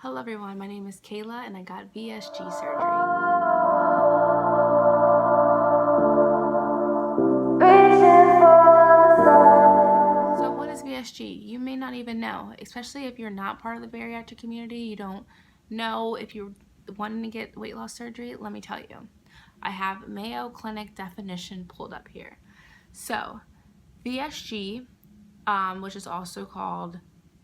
Hello everyone, my name is Kayla and I got VSG surgery. So what is VSG? You may not even know, especially if you're not part of the bariatric community. You don't know if you're wanting to get weight loss surgery. Let me tell you. I have Mayo Clinic definition pulled up here. So VSG,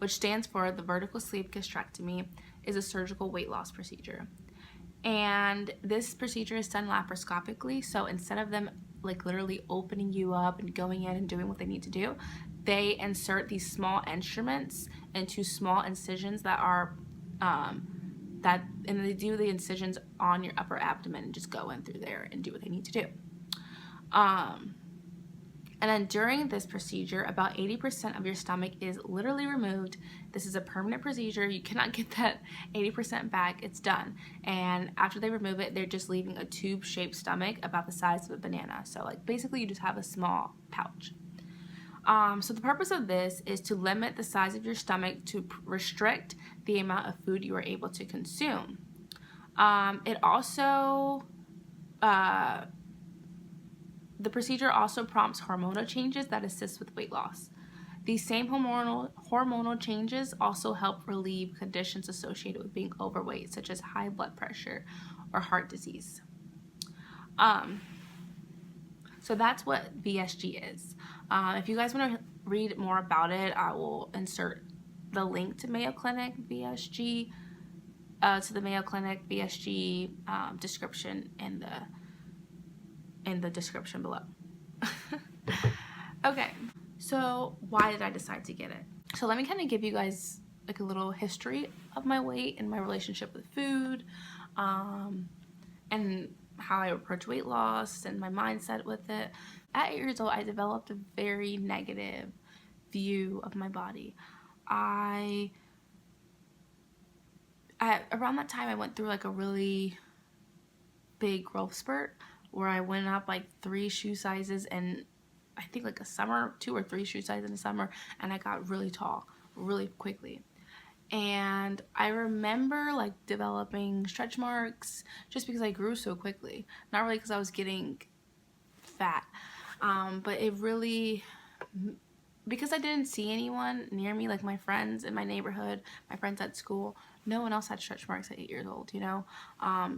which stands for the vertical sleeve gastrectomy, is a surgical weight loss procedure. And this procedure is done laparoscopically, so instead of them like literally opening you up and going in and doing what they need to do, they insert these small instruments into small incisions that are and they do the incisions on your upper abdomen and just go in through there and do what they need to do. And then during this procedure, about 80% of your stomach is literally removed. This is a permanent procedure. You cannot get that 80% back. It's done. And after they remove it, they're just leaving a tube-shaped stomach about the size of a banana. So like basically you just have a small pouch. So the purpose of this is to limit the size of your stomach to restrict the amount of food you are able to consume. The procedure also prompts hormonal changes that assist with weight loss. These same hormonal changes also help relieve conditions associated with being overweight, such as high blood pressure or heart disease. So that's what VSG is. If you guys want to read more about it, I will insert the link to Mayo Clinic VSG, to the Mayo Clinic VSG description in the description below. Okay, so why did I decide to get it? So let me kind of give you guys like a little history of my weight and my relationship with food, and how I approach weight loss and my mindset with it. At 8 years old, I developed a very negative view of my body. Around that time, I went through like a really big growth spurt where I went up like 3 shoe sizes in I think like a summer, 2 or 3 shoe sizes in a summer, and I got really tall really quickly. And I remember like developing stretch marks just because I grew so quickly. Not really because I was getting fat, but it really, because I didn't see anyone near me, like my friends in my neighborhood, my friends at school, no one else had stretch marks at 8 years old, you know?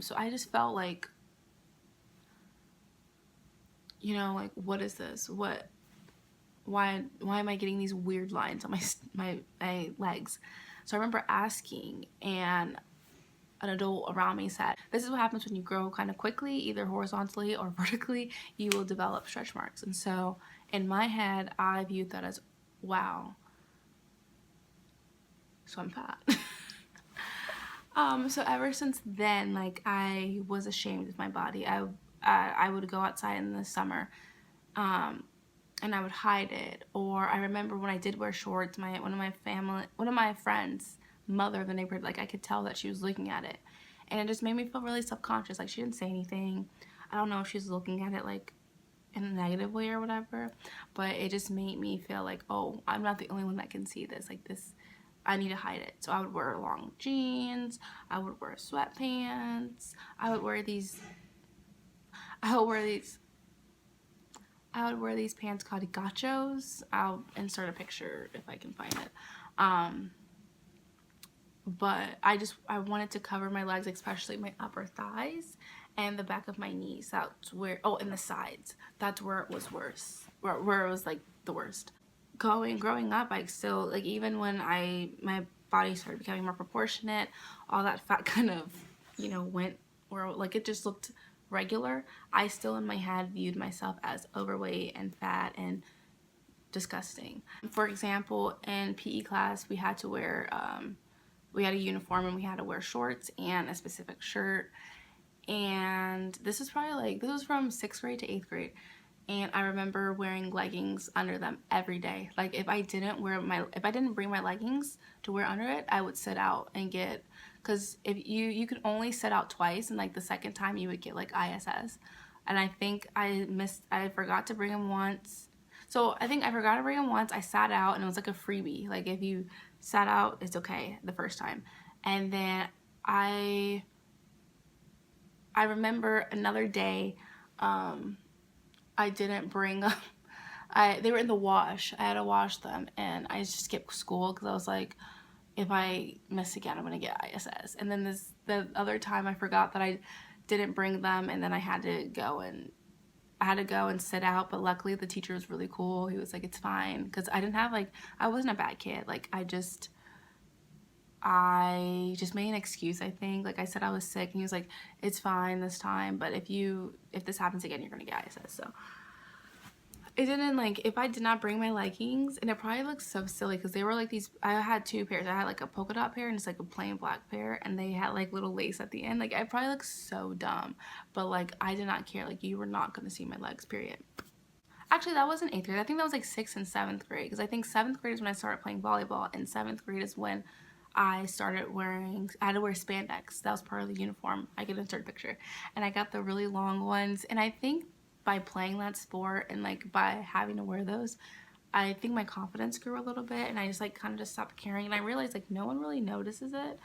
So I just felt like, you know, like, what is this? Why am I getting these weird lines on my legs? So I remember asking, and an adult around me said, this is what happens when you grow kind of quickly, either horizontally or vertically, you will develop stretch marks. And so in my head, I viewed that as, wow, so I'm fat. So ever since then, like, I was ashamed of my body. I would go outside in the summer, and I would hide it. Or I remember when I did wear shorts, one of my friends' mother of the neighborhood, like I could tell that she was looking at it, and it just made me feel really subconscious. Like she didn't say anything. I don't know if she's looking at it like in a negative way or whatever, but it just made me feel like, oh, I'm not the only one that can see this. Like this, I need to hide it. So I would wear long jeans. I would wear sweatpants. I would wear these pants called gachos. I'll insert a picture if I can find it. But I wanted to cover my legs, especially my upper thighs and the back of my knees. That's where, and the sides. That's where it was worse, where it was like the worst. Growing up, I still, like, even when my body started becoming more proportionate, all that fat kind of, you know, went where, like, it just looked regular. I still in my head viewed myself as overweight and fat and disgusting. For example, in PE class, we had to wear, we had a uniform and we had to wear shorts and a specific shirt. And this was from 6th grade to 8th grade. And I remember wearing leggings under them every day. Like if I didn't bring my leggings to wear under it, I would sit out and get, because if you could only sit out twice, and like the second time you would get like ISS. And I think I forgot to bring them once. So I think I forgot to bring them once. I sat out and it was like a freebie. Like if you sat out, it's okay the first time. And then I remember another day, I didn't bring them. They were in the wash. I had to wash them, and I just skipped school because I was like, if I miss again, I'm gonna get ISS. And then the other time I forgot that I didn't bring them, and then I had to go and sit out. But luckily the teacher was really cool. He was like, it's fine, because I didn't have like, I wasn't a bad kid. Like I just made an excuse, I think. Like I said I was sick, and he was like, it's fine this time, but if this happens again, you're gonna get ISS. So it didn't, like, if I did not bring my leggings, and it probably looks so silly because they were like these, I had two pairs. I had like a polka dot pair and it's like a plain black pair, and they had like little lace at the end. Like I probably look so dumb, but like I did not care. Like you were not gonna see my legs, period. Actually, that wasn't 8th grade. I think that was like 6th and 7th grade, because I think 7th grade is when I started playing volleyball, and 7th grade is when I started wearing, I had to wear spandex. That was part of the uniform. I can insert a picture. And I got the really long ones, and I think by playing that sport and like by having to wear those, I think my confidence grew a little bit, and I just like kind of just stopped caring, and I realized like no one really notices it,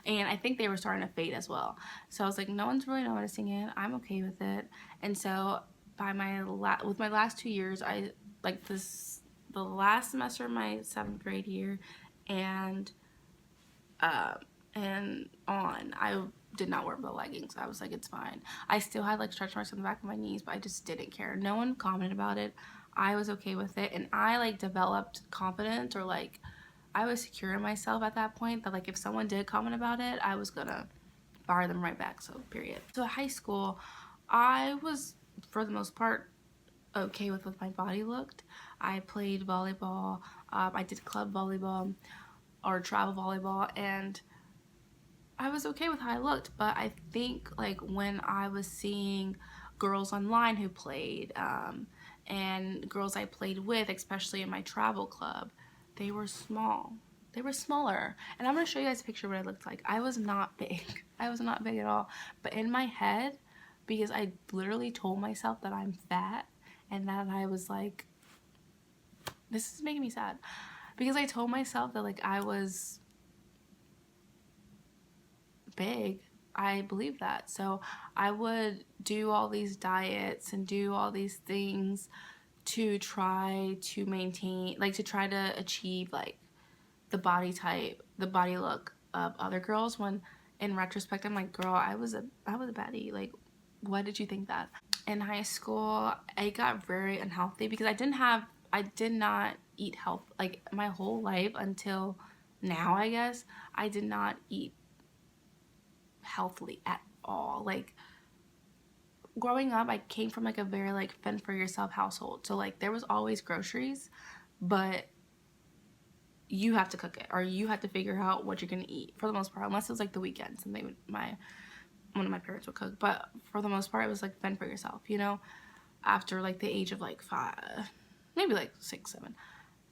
and I think they were starting to fade as well. So I was like, no one's really noticing it. I'm okay with it. And so by with my last 2 years, I like the last semester of my 7th grade year, and on, I did not wear the leggings. I was like, it's fine. I still had like stretch marks on the back of my knees, but I just didn't care. No one commented about it. I was okay with it, and I like developed confidence, or like I was secure in myself at that point, that like if someone did comment about it, I was gonna fire them right back. So period. So high school, I was for the most part okay with what my body looked. I played volleyball. I did club volleyball or travel volleyball, and I was okay with how I looked. But I think like when I was seeing girls online who played, and girls I played with, especially in my travel club, they were small. They were smaller. And I'm going to show you guys a picture of what I looked like. I was not big. I was not big at all. But in my head, because I literally told myself that I'm fat, and that I was like, this is making me sad, because I told myself that like I was big. I believed that. So I would do all these diets and do all these things to try to maintain, like to try to achieve like the body type, the body look of other girls, when in retrospect I'm like, girl, I was a baddie. Like, why did you think that? In high school, I got very unhealthy because I did not eat health, like my whole life until now, I guess. I did not eat healthily at all. Like growing up, I came from like a very like fend for yourself household. So like there was always groceries, but you have to cook it, or you have to figure out what you're gonna eat for the most part, unless it was like the weekends and one of my parents would cook. But for the most part, it was like fend for yourself, you know, after like the age of like 5, maybe like 6, 7.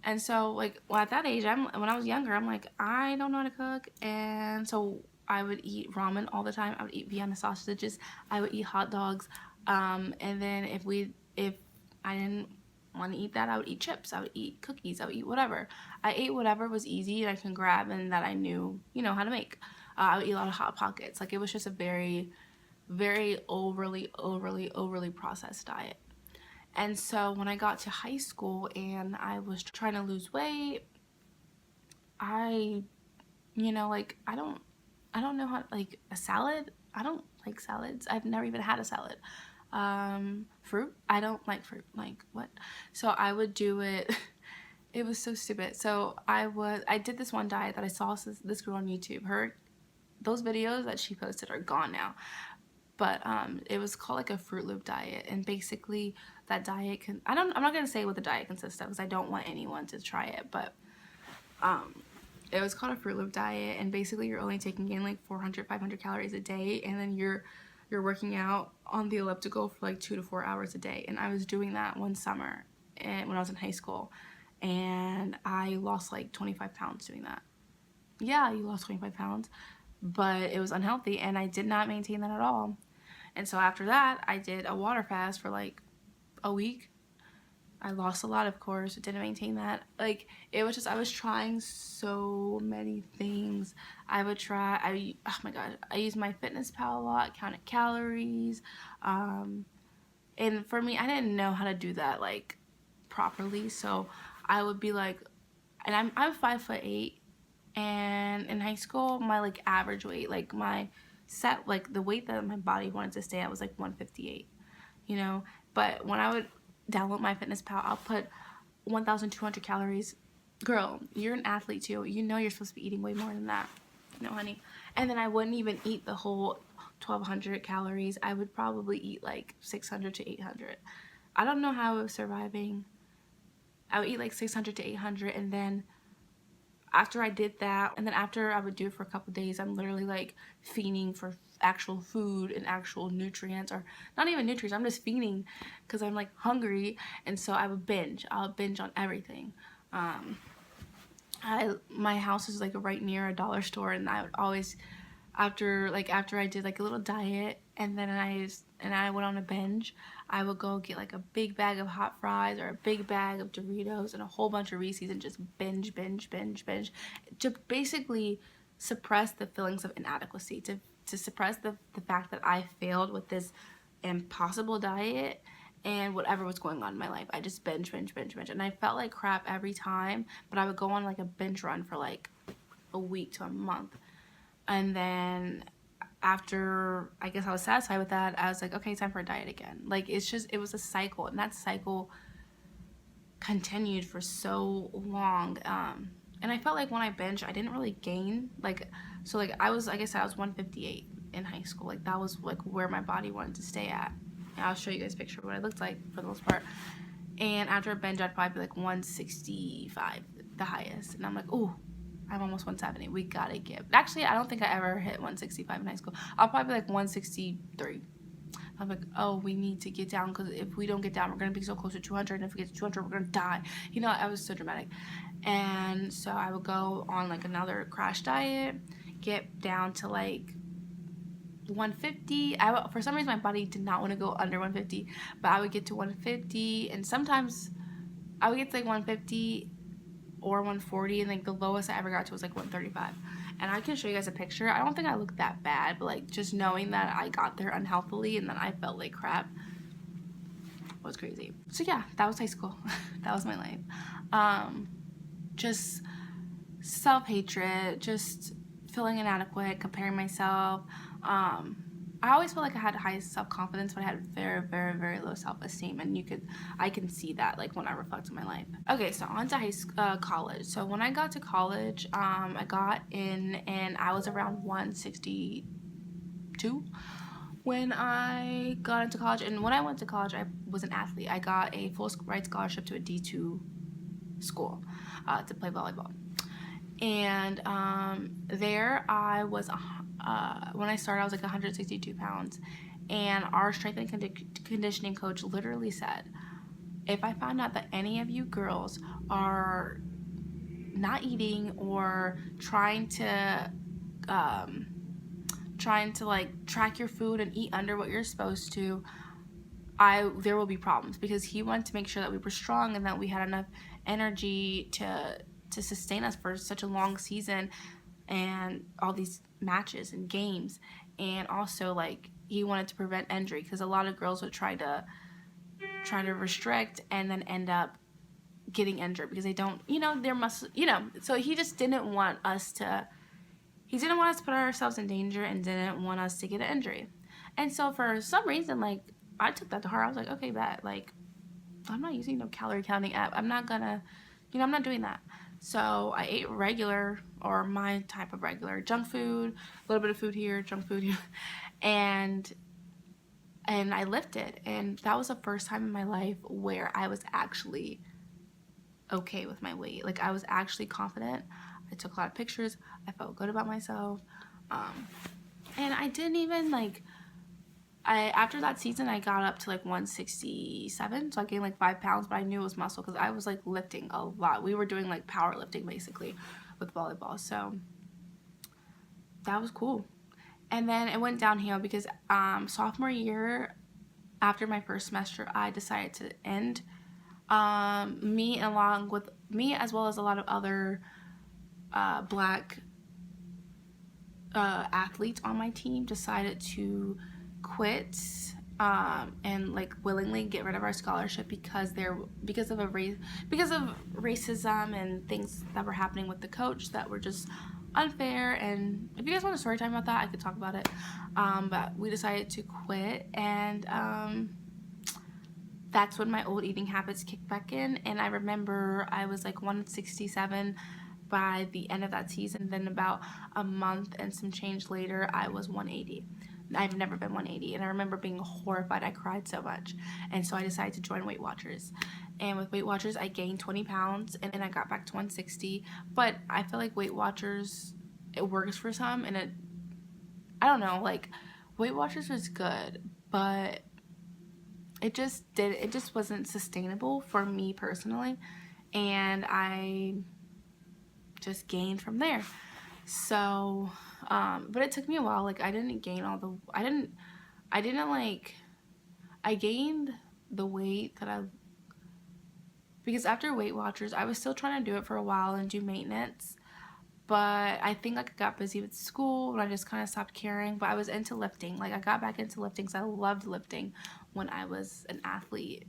And so like, well, at that age, when I was younger, I'm like, I don't know how to cook. And so I would eat ramen all the time. I would eat Vienna sausages. I would eat hot dogs. And then if I didn't want to eat that, I would eat chips. I would eat cookies. I would eat whatever. I ate whatever was easy and I can grab and that I knew, you know, how to make. I would eat a lot of Hot Pockets. Like it was just a very, very overly processed diet. And so when I got to high school and I was trying to lose weight, you know, like I don't know how, like a salad. I don't like salads. I've never even had a salad. Fruit. I don't like fruit. Like what? So I would do it. It was so stupid. So I did this one diet that I saw this girl on YouTube. Those videos that she posted are gone now. But it was called like a Fruit Loop diet, and basically that diet I'm not gonna say what the diet consists of because I don't want anyone to try it, but it was called a Fruit Loop diet, and basically you're only taking in like 400, 500 calories a day, and then you're working out on the elliptical for like 2 to 4 hours a day. And I was doing that one summer when I was in high school, and I lost like 25 pounds doing that. Yeah, you lost 25 pounds, but it was unhealthy, and I did not maintain that at all. And so after that, I did a water fast for like a week, I lost a lot, of course. Didn't maintain that. Like, it was just, I was trying so many things. Oh my god, I used my Fitness Pal a lot, counted calories. And for me, I didn't know how to do that, like, properly. So I would be like, and I'm 5'8", and in high school, my, like, average weight, like, my set, like, the weight that my body wanted to stay at was, like, 158, you know? But when I would download my Fitness Pal, I'll put 1,200 calories. Girl, you're an athlete too. You know you're supposed to be eating way more than that. No, honey. And then I wouldn't even eat the whole 1,200 calories. I would probably eat like 600 to 800. I don't know how I was surviving. I would eat like 600 to 800, and then after I did that, and then after I would do it for a couple days, I'm literally like fiending for actual food and actual nutrients, or not even nutrients, I'm just fiending because I'm like hungry. And so I would I'll binge on everything. My house is like right near a dollar store, and I would always, after I did like a little diet, and then I went on a binge, I would go get like a big bag of hot fries or a big bag of Doritos and a whole bunch of Reese's, and just binge to basically suppress the feelings of inadequacy, to suppress the fact that I failed with this impossible diet and whatever was going on in my life. I just binge, and I felt like crap every time, but I would go on like a binge run for like a week to a month. And then after, I guess, I was satisfied with that, I was like, okay, time for a diet again. Like, it was a cycle, and that cycle continued for so long. And I felt like when I binged, I didn't really gain, like, so like I was 158 in high school. Like, that was like where my body wanted to stay at. And I'll show you guys a picture of what I looked like for the most part. And after a binge, I'd probably be like 165, the highest. And I'm like, ooh, I'm almost 170. We gotta give. Actually, I don't think I ever hit 165 in high school. I'll probably be like 163. I'm like, oh, we need to get down, because if we don't get down, we're gonna be so close to 200. And if we get to 200, we're gonna die. You know, I was so dramatic. And so I would go on like another crash diet, get down to like 150. For some reason, my body did not want to go under 150, but I would get to 150, and sometimes I would get to like 150 or 140, and like the lowest I ever got to was like 135. And I can show you guys a picture. I don't think I looked that bad, but like just knowing that I got there unhealthily and then I felt like crap was crazy. So yeah, that was high school. That was my life. Just self-hatred, just feeling inadequate, comparing myself. I always felt like I had high self-confidence, but I had very, very, very low self-esteem, and I can see that like when I reflect on my life. Okay, so on to college. So when I got to college, I got in, and I was around 162 when I got into college. And when I went to college, I was an athlete. I got a full ride scholarship to a D2 school to play volleyball. And there I was, when I started, I was like 162 pounds. And our strength and conditioning coach literally said, if I find out that any of you girls are not eating or trying to like track your food and eat under what you're supposed to, there will be problems, because he wanted to make sure that we were strong and that we had enough energy to sustain us for such a long season and all these matches and games. And also, like, he wanted to prevent injury, because a lot of girls would try to restrict and then end up getting injured because they don't, their muscle, so he just didn't want us to put ourselves in danger and didn't want us to get an injury. And so for some reason, like, I took that to heart. I was like, okay, bet, like, I'm not using no calorie counting app. I'm not gonna, I'm not doing that. So I ate regular, or my type of regular, junk food, a little bit of food here, junk food here, and I lifted. And that was the first time in my life where I was actually okay with my weight. Like, I was actually confident. I took a lot of pictures. I felt good about myself. And I didn't even, like, after that season, I got up to like 167, so I gained like 5 pounds, but I knew it was muscle because I was like lifting a lot. We were doing like powerlifting basically with volleyball, so that was cool. And then it went downhill because sophomore year, after my first semester, I decided to end Me, along with me, as well as a lot of other black athletes on my team, decided to quit and like willingly get rid of our scholarship because of racism and things that were happening with the coach that were just unfair. And if you guys want a story time about that, I could talk about it. But we decided to quit, and that's when my old eating habits kicked back in. And I remember I was like 167 by the end of that season. Then about a month and some change later, I was 180. I've never been 180, and I remember being horrified. I cried so much, and so I decided to join Weight Watchers. And with Weight Watchers, I gained 20 pounds, and I got back to 160. But I feel like Weight Watchers, it works for some, and I don't know, like, Weight Watchers was good, but it just wasn't sustainable for me personally, and I just gained from there. So but it took me a while. Like, I didn't gain I gained the weight that because after Weight Watchers, I was still trying to do it for a while and do maintenance, but I think like I got busy with school and I just kind of stopped caring. But I was into lifting. Like, I got back into lifting because I loved lifting when I was an athlete,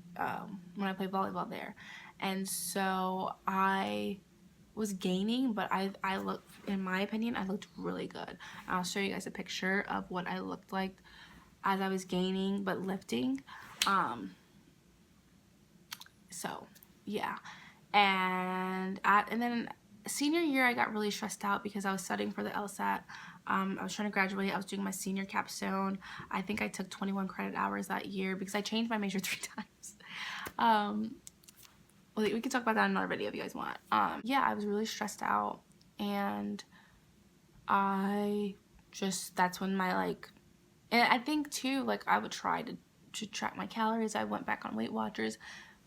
when I played volleyball there. And so I was gaining, but I looked, in my opinion, I looked really good. I'll show you guys a picture of what I looked like as I was gaining but lifting. So yeah, and then senior year, I got really stressed out because I was studying for the LSAT. I was trying to graduate. I was doing my senior capstone. I think I took 21 credit hours that year because I changed my major 3 times. We can talk about that in another video if you guys want. Yeah, I was really stressed out, and that's when and I think too, like, I would try to track my calories. I went back on Weight Watchers,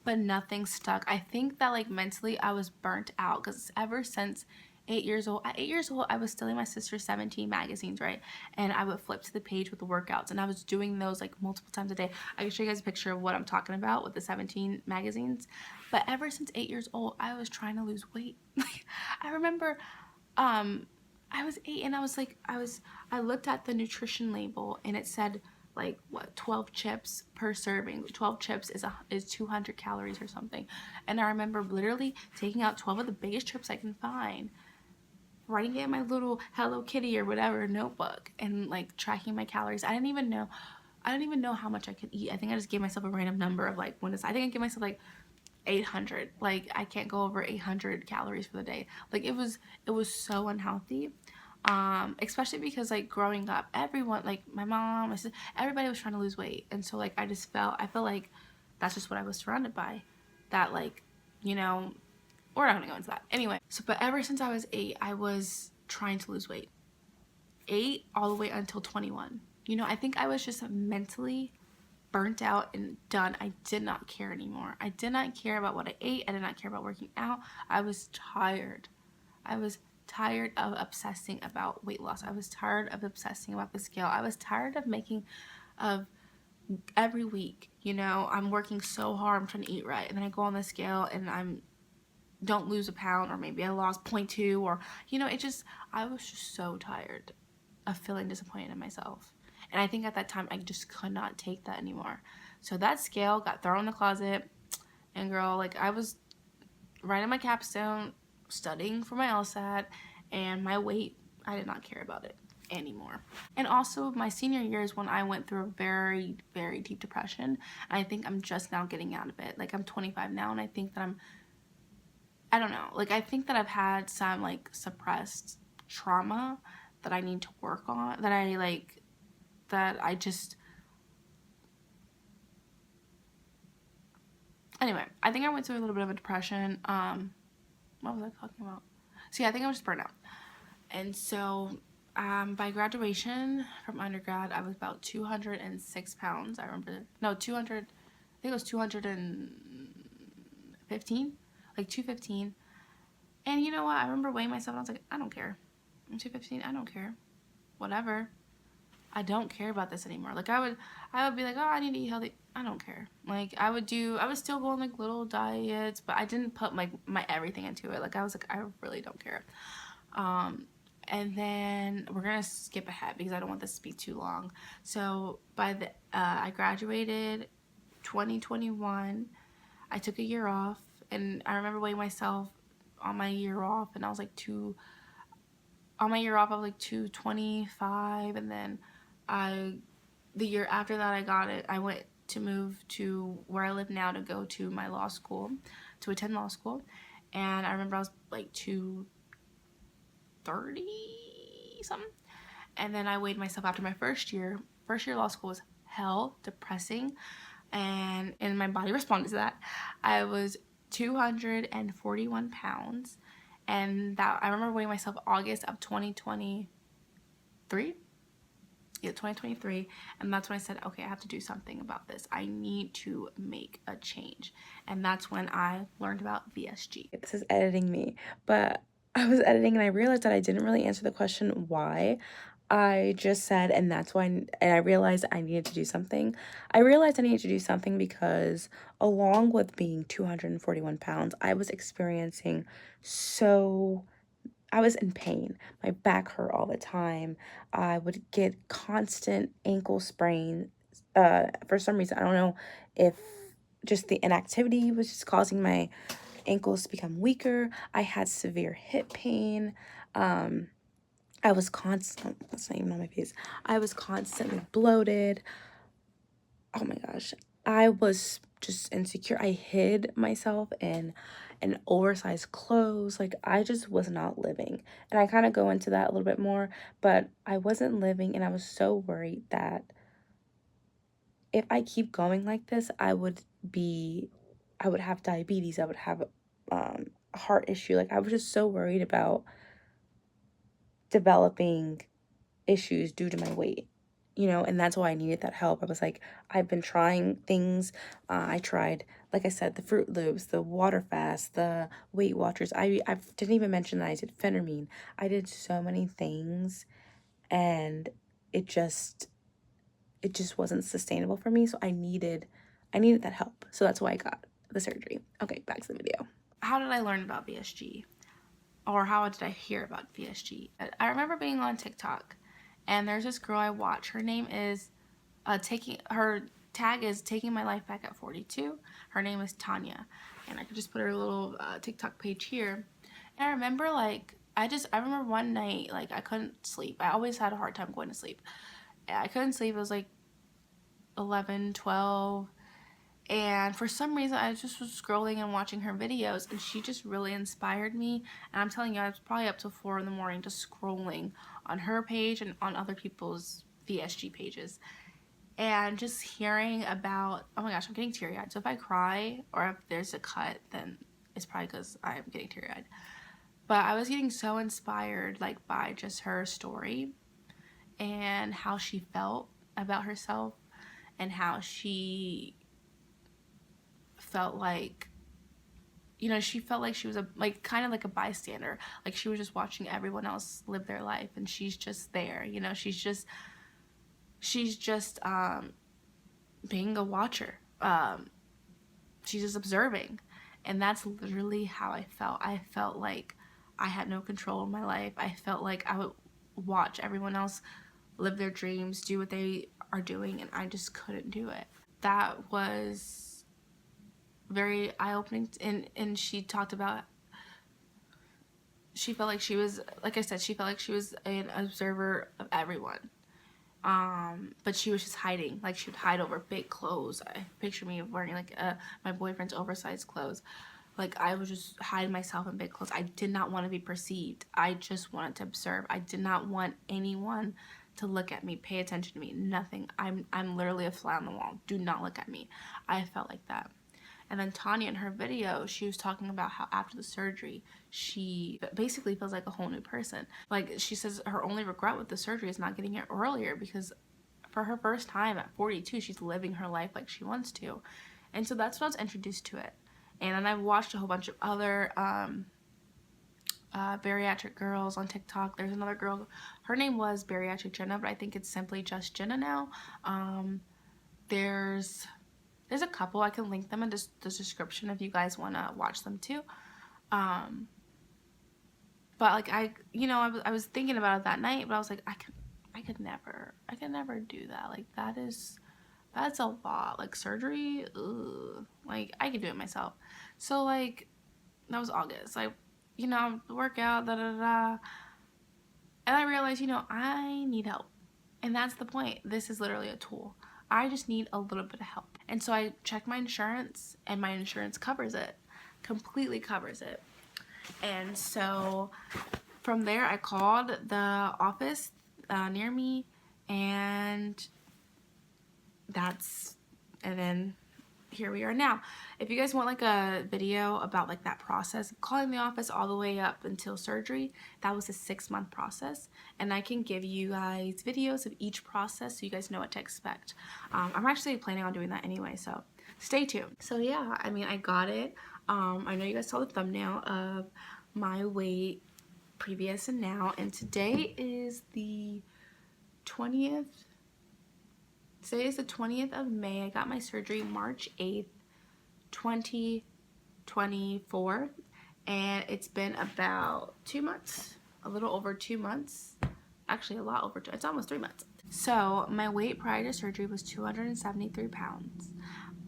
but nothing stuck. I think that, like, mentally I was burnt out because ever since 8 years old, at 8 years old, I was stealing my sister's 17 magazines, right? And I would flip to the page with the workouts, and I was doing those like multiple times a day. I can show you guys a picture of what I'm talking about with the 17 magazines. But ever since 8 years old, I was trying to lose weight. I remember I was 8, and I looked at the nutrition label, and it said, like, what, 12 chips per serving. 12 chips is 200 calories or something. And I remember literally taking out 12 of the biggest chips I can find, writing it in my little Hello Kitty or whatever notebook, and like tracking my calories. I didn't even know how much I could eat. I think I just gave myself a random number of like, I think I gave myself like 800. Like, I can't go over 800 calories for the day. Like, it was so unhealthy. Especially because, like, growing up, everyone, like my mom, my sister, everybody was trying to lose weight. And so, like, I felt like that's just what I was surrounded by. That, like, you know, we're not gonna go into that. Anyway, so, but ever since I was 8, I was trying to lose weight. 8 all the way until 21. You know, I think I was just mentally burnt out and done. I did not care anymore. I did not care about what I ate. I did not care about working out. I was tired. I was tired of obsessing about weight loss. I was tired of obsessing about the scale. I was tired of every week, you know, I'm working so hard, I'm trying to eat right, and then I go on the scale and don't lose a pound, or maybe I lost 0.2, or, you know, I was just so tired of feeling disappointed in myself. And I think at that time, I just could not take that anymore. So that scale got thrown in the closet, and girl, like, I was writing my capstone, studying for my LSAT, and my weight, I did not care about it anymore. And also, my senior year is when I went through a very, very deep depression, and I think I'm just now getting out of it. Like, I'm 25 now, and I think that I don't know, like, I think that I've had some, like, suppressed trauma that I need to work on, anyway, I think I went through a little bit of a depression. What was I talking about? So yeah, I think I was just burnt out. And so by graduation from undergrad, I was about 206 pounds. I remember, no, 200, I think it was 215, like 215. And you know what? I remember weighing myself, and I was like, I don't care. I'm 215, I don't care. Whatever. I don't care about this anymore. Like I would be like, oh, I need to eat healthy. I don't care. Like I would still go on like little diets, but I didn't put like my everything into it. Like I was like, I really don't care. Um, and then we're gonna skip ahead because I don't want this to be too long. So I graduated 2021. I took a year off, and I remember weighing myself on my year off, and I was like on my year off I was like 225, and then the year after that I went to move to where I live now to go to my law school, to attend law school, and I remember I was like 230 something, and then I weighed myself after my first year. First year law school was hell, depressing, and my body responded to that. I was 241 pounds, and that I remember weighing myself August of 2023. Yeah, 2023, and that's when I said, okay, I have to do something about this. I need to make a change, and that's when I learned about VSG. This is editing me, but I was editing and I realized that I didn't really answer the question why. I just said, and that's why, and I realized I needed to do something. I realized I needed to do something because along with being 241 pounds, I was experiencing I was in pain. My back hurt all the time. I would get constant ankle sprains. For some reason, I don't know if just the inactivity was just causing my ankles to become weaker. I had severe hip pain. I was constant. That's not even on my face. I was constantly bloated. Oh my gosh. I was just insecure. I hid myself in an oversized clothes. Like I just was not living. And I kind of go into that a little bit more, but I wasn't living, and I was so worried that if I keep going like this, I would have diabetes. I would have a heart issue. Like I was just so worried about developing issues due to my weight, and that's why I needed that help. I was like, I've been trying things. I tried, like I said, the Fruit Loops, the water fast, the Weight Watchers. I didn't even mention that I did phentermine. I did so many things, and it just wasn't sustainable for me. So I needed that help. So that's why I got the surgery. Okay, back to the video. How did I learn about VSG? Or how did I hear about VSG? I remember being on TikTok, and there's this girl I watch. Her name is her tag is Taking My Life Back at 42. Her name is Tanya, and I could just put her little TikTok page here. And I remember I remember one night like I couldn't sleep. I always had a hard time going to sleep. I couldn't sleep. It was like 11, 12. And for some reason, I just was scrolling and watching her videos, and she just really inspired me. And I'm telling you, I was probably up till 4 in the morning just scrolling on her page and on other people's VSG pages. And just hearing about, oh my gosh, I'm getting teary-eyed. So if I cry or if there's a cut, then it's probably because I'm getting teary-eyed. But I was getting so inspired like by just her story and how she felt about herself and how she felt like, she felt like she was kind of like a bystander. Like she was just watching everyone else live their life, and she's just there. She's just being a watcher. She's just observing, and that's literally how I felt. I felt like I had no control of my life. I felt like I would watch everyone else live their dreams, do what they are doing, and I just couldn't do it. That was very eye-opening, and she talked about, she felt like she was, like I said, she felt like she was an observer of everyone, but she was just hiding. Like she would hide over big clothes. I picture me wearing like my boyfriend's oversized clothes. Like I was just hiding myself in big clothes. I did not want to be perceived. I just wanted to observe. I did not want anyone to look at me, pay attention to me, nothing. I'm literally a fly on the wall. Do not look at me. I felt like that. And then Tanya, in her video, she was talking about how after the surgery, she basically feels like a whole new person. Like she says her only regret with the surgery is not getting it earlier, because for her first time at 42, she's living her life like she wants to. And so that's when I was introduced to it. And then I watched a whole bunch of other bariatric girls on TikTok. There's another girl, her name was Bariatric Jenna, but I think it's simply just Jenna now. There's a couple. I can link them in the description if you guys want to watch them too. But like I was thinking about it that night, but I was like, I could never do that. Like that's a lot. Like surgery, ugh. Like I could do it myself. So like that was August. Like, workout, and I realized, I need help. And that's the point. This is literally a tool. I just need a little bit of help. And so I checked my insurance, and my insurance covers it. Completely covers it. And so from there, I called the office near me, and then here we are now. If you guys want like a video about like that process of calling the office all the way up until surgery, that was a 6-month process, and I can give you guys videos of each process so you guys know what to expect. I'm actually planning on doing that anyway, so stay tuned. So yeah, I mean, I got it. I know you guys saw the thumbnail of my weight previous and now, and today is the 20th. Today is the 20th of May. I got my surgery March 8th, 2024, and it's been about 2 months, a little over 2 months, actually a lot over 2, it's almost 3 months. So my weight prior to surgery was 273 pounds,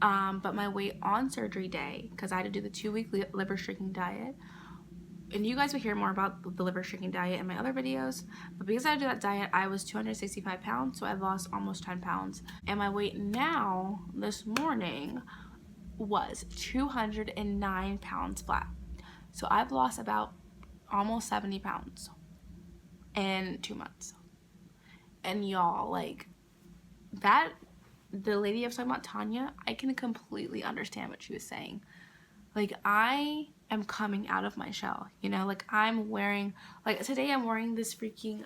but my weight on surgery day, because I had to do the 2-week liver shrinking diet, and you guys will hear more about the liver shrinking diet in my other videos, but because I do that diet, I was 265 pounds, so I lost almost 10 pounds. And my weight now, this morning, was 209 pounds flat. So I've lost about almost 70 pounds in 2 months. And y'all, like, that, the lady I was talking about, Tanya, I can completely understand what she was saying. Like, I am coming out of my shell, like I'm wearing, like today I'm wearing this freaking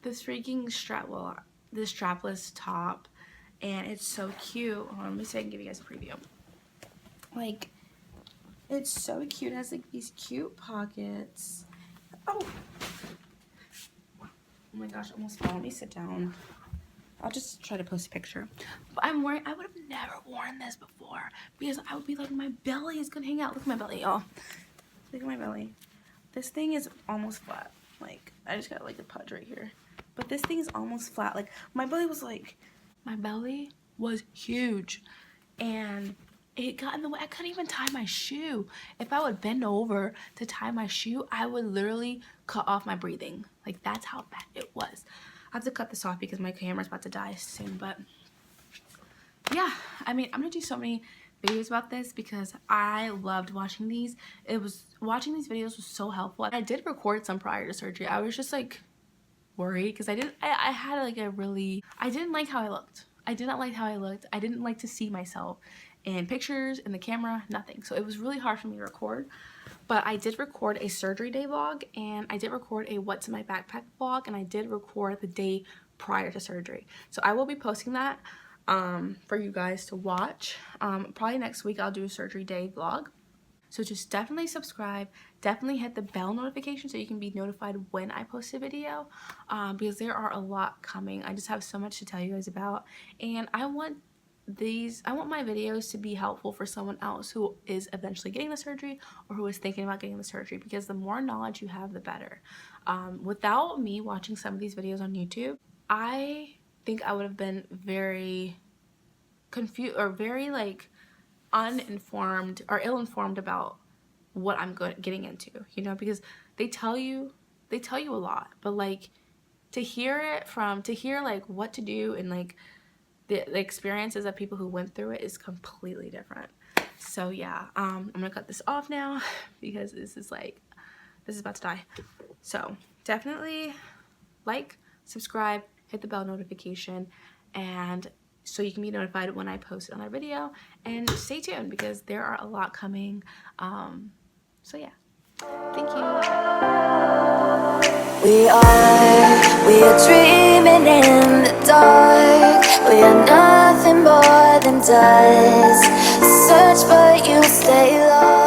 this strapless top, and it's so cute. Hold on, let me see if I can give you guys a preview. Like, it's so cute. It has like these cute pockets. Oh my gosh, I almost fell. Let me sit down. I'll just try to post a picture. But I would have never worn this before, because I would be like, my belly is gonna hang out. Look at my belly, y'all. Look at my belly. This thing is almost flat. Like, I just got like a pudge right here. But this thing is almost flat. Like, my belly was huge. And it got in the way. I couldn't even tie my shoe. If I would bend over to tie my shoe, I would literally cut off my breathing. Like, that's how bad it was. I have to cut this off because my camera's about to die soon, but yeah, I mean, I'm gonna do so many videos about this because I loved watching these. Watching these videos was so helpful. I did record some prior to surgery. I was just like worried because I had like I didn't like how I looked. I did not like how I looked. I didn't like to see myself in pictures, in the camera, nothing. So it was really hard for me to record. But I did record a surgery day vlog, and I did record a what's in my backpack vlog, and I did record the day prior to surgery. So I will be posting that for you guys to watch. Probably next week I'll do a surgery day vlog. So just definitely subscribe, definitely hit the bell notification so you can be notified when I post a video, because there are a lot coming. I just have so much to tell you guys about, and I want my videos to be helpful for someone else who is eventually getting the surgery or who is thinking about getting the surgery, because the more knowledge you have, the better. Without me watching some of these videos on YouTube, I think I would have been very confused or very like uninformed or ill-informed about what I'm getting into, because they tell you a lot, but like to hear like what to do and like the experiences of people who went through it is completely different. So yeah, I'm gonna cut this off now because this is about to die. So definitely like, subscribe, hit the bell notification, and so you can be notified when I post another video, and stay tuned because there are a lot coming. So yeah, thank you. We are dreaming in the dark. We are nothing more than dust. Search but you stay lost.